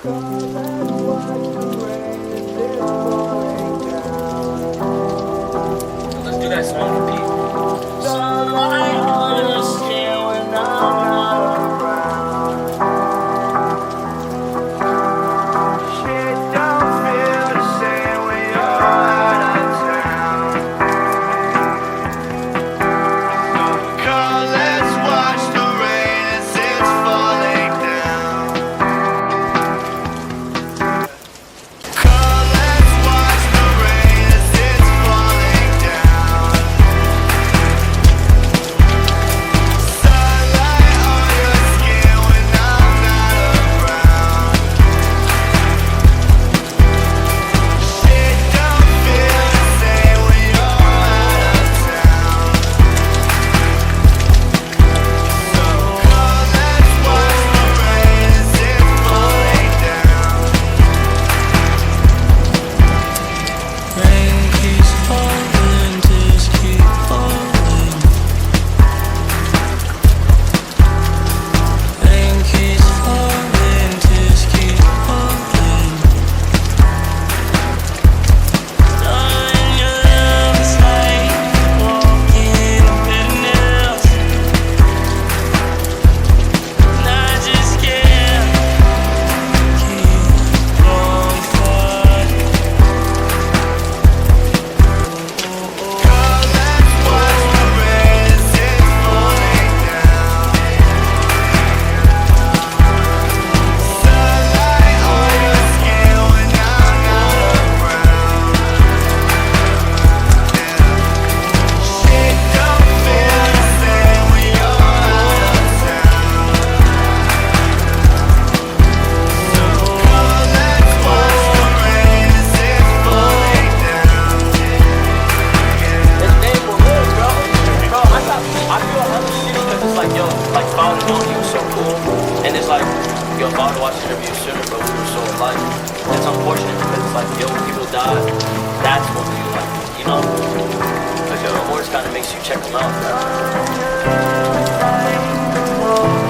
Let's do that song for Pete. Sunlight on your skin when I'm not around. Shit don't feel the same when you're out of town. Come, let's watch the rain as it's falling down. Come, let's watch the rain as it's falling down. Sunlight on your skin when I'm not around. Shit don't feel the same when you're out of town. So come, let's watch the rain as it's falling down. Rain keeps falling, just keep falling. Rain keeps falling, just keep falling. Darling, your love is like walking on thin nails, and I just can't keep on falling. Come, let's watch the rain as it's falling down. Sunlight on your skin when I'm not around. Shit don't feel the same when you're out of town. So come, let's watch the rain as it's falling down. It's neighborhood, bro. Bro, I feel hella shitty because it's like, yo, like, Father knowing he was so cool. And it's like, yo, Father watched the interview sooner, but we were so alike. It's unfortunate because it's like, yo, when people die, that's when you, like, you know? Because your remorse kind of makes you check them out, bro.